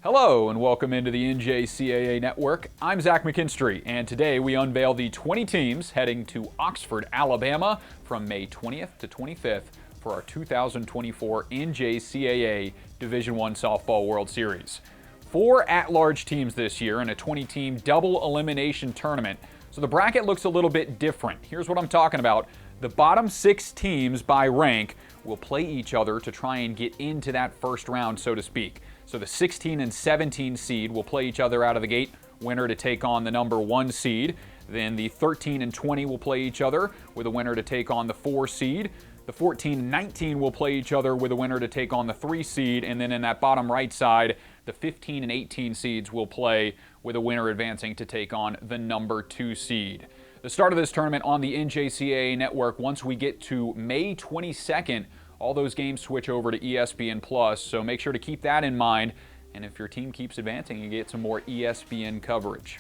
Hello and welcome into the NJCAA Network. I'm Zach McKinstry, and today we unveil the 20 teams heading to Oxford, Alabama from May 20th to 25th for our 2024 NJCAA Division I Softball World Series. 4 at-large teams this year in a 20-team double elimination tournament, so the bracket looks a little bit different. Here's what I'm talking about. The bottom 6 teams by rank will play each other to try and get into that first round, so to speak. So the 16 and 17 seed will play each other out of the gate, winner to take on the number 1 seed. Then the 13 and 20 will play each other with a winner to take on the 4 seed. The 14 and 19 will play each other with a winner to take on the 3 seed. And then in that bottom right side, the 15 and 18 seeds will play with a winner advancing to take on the number 2 seed. The start of this tournament on the NJCAA Network, once we get to May 22nd, all those games switch over to ESPN+, so make sure to keep that in mind. And if your team keeps advancing, you get some more ESPN coverage.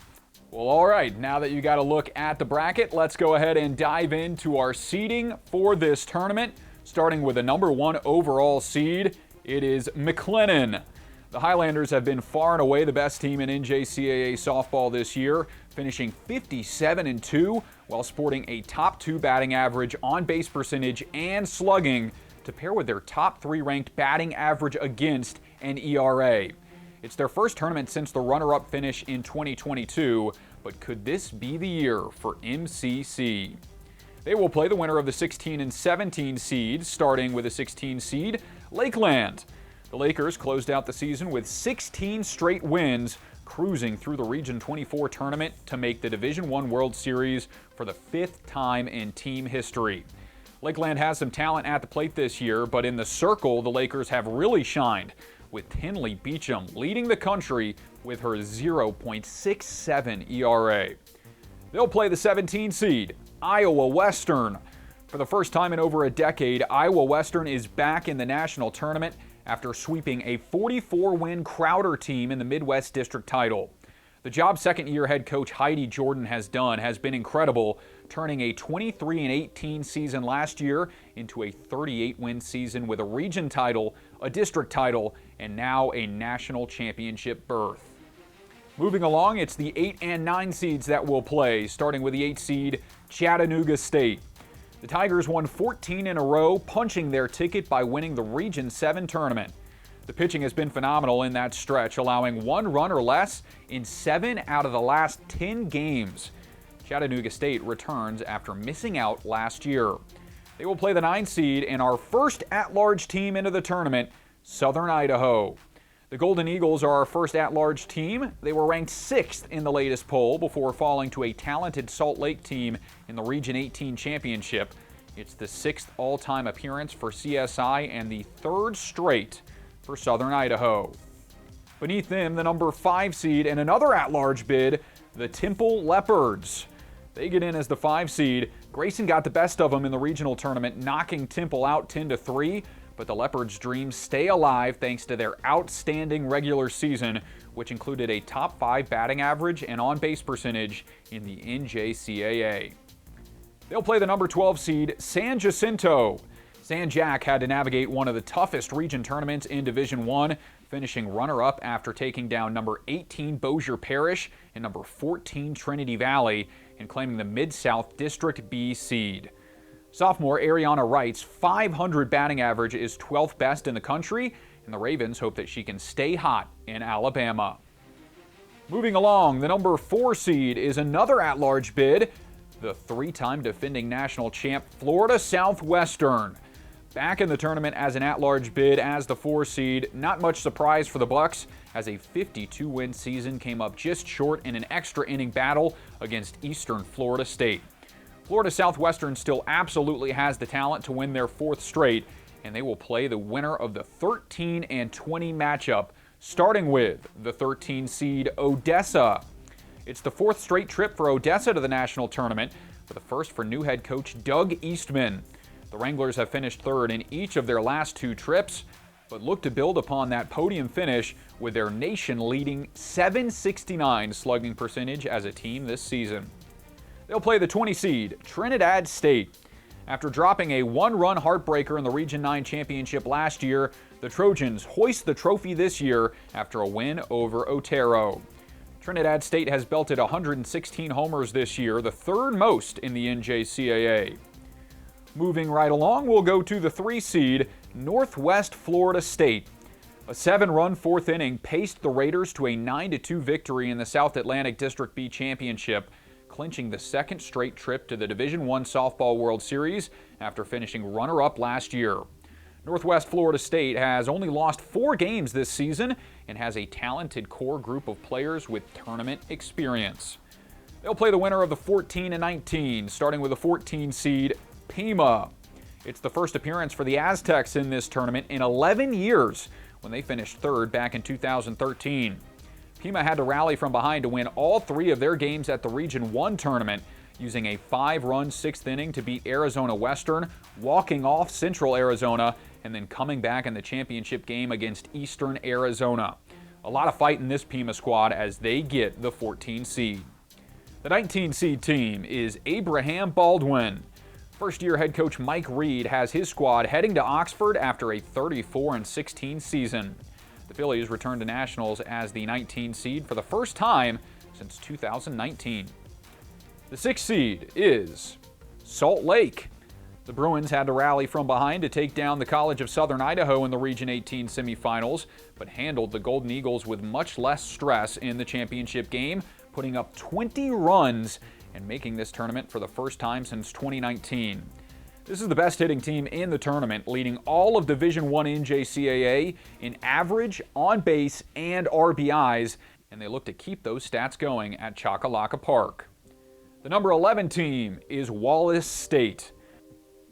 Well, all right, now that you got a look at the bracket, let's go ahead and dive into our seeding for this tournament. Starting with the number 1 overall seed, it is McLennan. The Highlanders have been far and away the best team in NJCAA softball this year, finishing 57-2 while sporting a top 2 batting average, on-base percentage, and slugging to pair with their top 3 ranked batting average against and ERA. It's their first tournament since the runner-up finish in 2022, but could this be the year for MCC? They will play the winner of the 16 and 17 seeds, starting with a 16 seed, Lakeland. The Lakers closed out the season with 16 straight wins, cruising through the Region 24 tournament to make the Division I World Series for the 5th time in team history. Lakeland has some talent at the plate this year, but in the circle, the Lakers have really shined, with Tinley Beecham leading the country with her 0.67 ERA. They'll play the 17 seed, Iowa Western. For the first time in over a decade, Iowa Western is back in the national tournament after sweeping a 44-win Crowder team in the Midwest District title. The job second-year head coach Heidi Jordan has done has been incredible, turning a 23-18 season last year into a 38-win season with a region title, a district title, and now a national championship berth. Moving along, it's the 8 and 9 seeds that will play, starting with the 8 seed, Chattanooga State. The Tigers won 14 in a row, punching their ticket by winning the Region 7 tournament. The pitching has been phenomenal in that stretch, allowing 1 run or less in 7 out of the last 10 games. Chattanooga State returns after missing out last year. They will play the 9 seed and our first at-large team into the tournament, Southern Idaho. The Golden Eagles are our first at-large team. They were ranked 6th in the latest poll before falling to a talented Salt Lake team in the Region 18 championship. It's the 6th all-time appearance for CSI and the 3rd straight for Southern Idaho. Beneath them, the number 5 seed and another at-large bid, the Temple Leopards. They get in as the 5 seed. Grayson got the best of them in the regional tournament, knocking Temple out 10-3, but the Leopards' dreams stay alive thanks to their outstanding regular season, which included a top 5 batting average and on-base percentage in the NJCAA. They'll play the number 12 seed, San Jacinto. San Jac had to navigate one of the toughest region tournaments in Division I, finishing runner-up after taking down number 18 Bossier Parish and number 14 Trinity Valley and claiming the Mid-South District B seed. Sophomore Ariana Wright's 500 batting average is 12th best in the country, and the Ravens hope that she can stay hot in Alabama. Moving along, the number 4 seed is another at-large bid, the 3-time defending national champ Florida Southwestern. Back in the tournament as an at-large bid as the 4 seed, not much surprise for the Bucks, as a 52-win season came up just short in an extra inning battle against Eastern Florida State. Florida Southwestern still absolutely has the talent to win their 4th straight, and they will play the winner of the 13 and 20 matchup, starting with the 13 seed Odessa. It's the 4th straight trip for Odessa to the national tournament, but the first for new head coach Doug Eastman. The Wranglers have finished 3rd in each of their last 2 trips, but look to build upon that podium finish with their nation-leading .769 slugging percentage as a team this season. They'll play the 20 seed, Trinidad State. After dropping a one-run heartbreaker in the Region 9 championship last year, the Trojans hoist the trophy this year after a win over Otero. Trinidad State has belted 116 homers this year, the third most in the NJCAA. Moving right along, we'll go to the 3 seed, Northwest Florida State. A 7-run fourth inning paced the Raiders to a 9-2 victory in the South Atlantic District B Championship, clinching the second straight trip to the Division I Softball World Series after finishing runner-up last year. Northwest Florida State has only lost 4 games this season and has a talented core group of players with tournament experience. They'll play the winner of the 14 and 19, starting with the 14 seed, Pima. It's the first appearance for the Aztecs in this tournament in 11 years when they finished third back in 2013. Pima had to rally from behind to win all 3 of their games at the Region 1 tournament, using a 5-run 6th inning to beat Arizona Western, walking off Central Arizona, and then coming back in the championship game against Eastern Arizona. A lot of fight in this Pima squad as they get the 14 seed. The 19 seed team is Abraham Baldwin. First-year head coach Mike Reed has his squad heading to Oxford after a 34-16 season. The Phillies returned to Nationals as the 19 seed for the first time since 2019. The 6th seed is Salt Lake. The Bruins had to rally from behind to take down the College of Southern Idaho in the Region 18 semifinals, but handled the Golden Eagles with much less stress in the championship game, putting up 20 runs and making this tournament for the first time since 2019. This is the best hitting team in the tournament, leading all of Division I NJCAA in average, on-base, and RBIs, and they look to keep those stats going at Choccolocco Park. The number 11 team is Wallace State.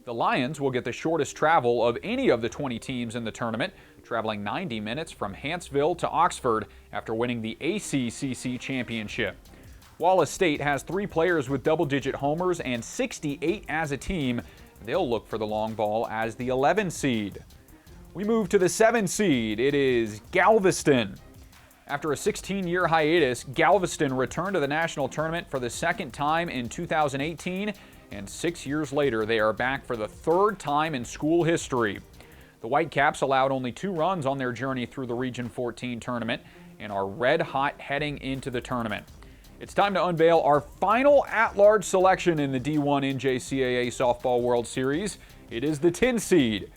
The Lions will get the shortest travel of any of the 20 teams in the tournament, traveling 90 minutes from Hanceville to Oxford after winning the ACCC championship. Wallace State has 3 players with double-digit homers and 68 as a team. They'll look for the long ball as the 11 seed. We move to the 7 seed. It is Galveston. After a 16-year hiatus, Galveston returned to the national tournament for the second time in 2018, and 6 years later, they are back for the 3rd time in school history. The Whitecaps allowed only 2 runs on their journey through the Region 14 tournament and are red hot heading into the tournament. It's time to unveil our final at-large selection in the D1 NJCAA Softball World Series. It is the 10 seed,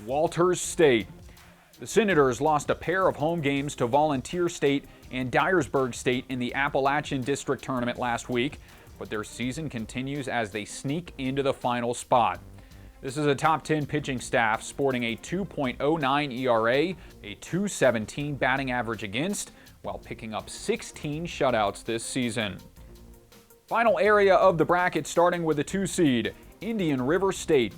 Walters State. The Senators lost a pair of home games to Volunteer State and Dyersburg State in the Appalachian District Tournament last week, but their season continues as they sneak into the final spot. This is a top 10 pitching staff sporting a 2.09 ERA, a 217 batting average against, while picking up 16 shutouts this season. Final area of the bracket starting with the 2 seed, Indian River State.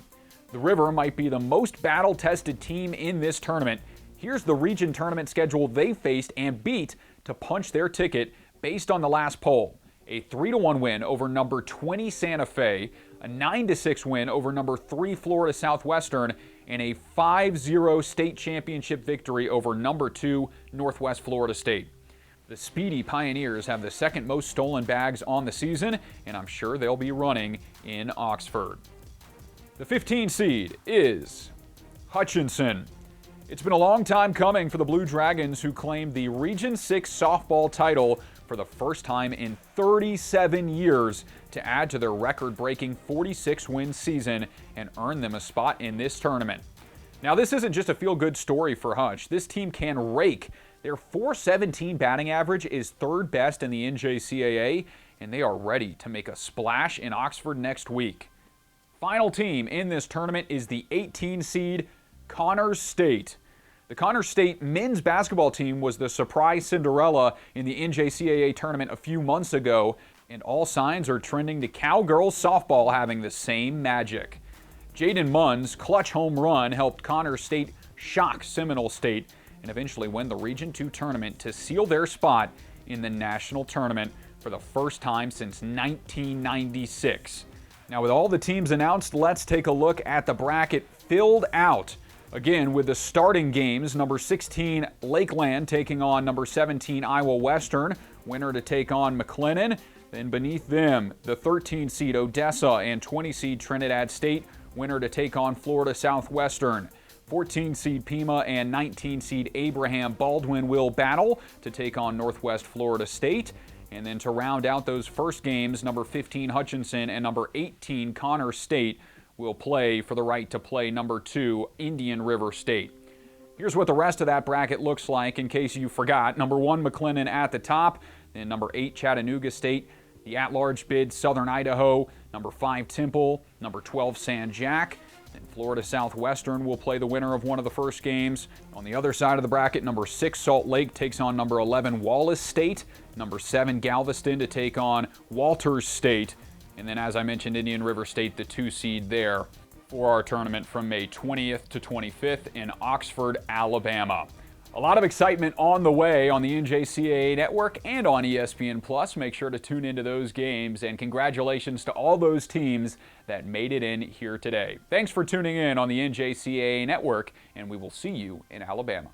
The River might be the most battle-tested team in this tournament. Here's the region tournament schedule they faced and beat to punch their ticket based on the last poll. A 3-1 win over number 20 Santa Fe, a 9-6 win over number 3 Florida Southwestern, and a 5-0 state championship victory over number 2 Northwest Florida State. The Speedy Pioneers have the 2nd most stolen bags on the season, and I'm sure they'll be running in Oxford. The 15 seed is Hutchinson. It's been a long time coming for the Blue Dragons, who claimed the Region 6 softball title for the first time in 37 years to add to their record-breaking 46-win season and earn them a spot in this tournament. Now, this isn't just a feel-good story for Hutch. This team can rake. Their .417 batting average is 3rd best in the NJCAA, and they are ready to make a splash in Oxford next week. Final team in this tournament is the 18 seed Connors State. The Connors State men's basketball team was the surprise Cinderella in the NJCAA tournament a few months ago, and all signs are trending to Cowgirls softball having the same magic. Jaden Munn's clutch home run helped Connors State shock Seminole State and eventually win the Region 2 tournament to seal their spot in the national tournament for the first time since 1996. Now, with all the teams announced, let's take a look at the bracket filled out. Again, with the starting games, number 16 Lakeland taking on number 17 Iowa Western, winner to take on McLennan. Then beneath them, the 13 seed Odessa and 20 seed Trinidad State, winner to take on Florida Southwestern. 14 seed Pima and 19 seed Abraham Baldwin will battle to take on Northwest Florida State. And then to round out those first games, number 15 Hutchinson and number 18 Connor State will play for the right to play number 2 Indian River State. Here's what the rest of that bracket looks like in case you forgot. Number 1 McLennan at the top, then number 8 Chattanooga State, the at-large bid Southern Idaho, number 5 Temple, number 12 San Jac. And Florida Southwestern will play the winner of one of the first games. On the other side of the bracket, number 6 Salt Lake takes on number 11 Wallace State, number 7 Galveston to take on Walters State, and then as I mentioned, Indian River State, the 2 seed there for our tournament from May 20th to 25th in Oxford, Alabama. A lot of excitement on the way on the NJCAA Network and on ESPN+. Make sure to tune into those games, and congratulations to all those teams that made it in here today. Thanks for tuning in on the NJCAA Network, and we will see you in Alabama.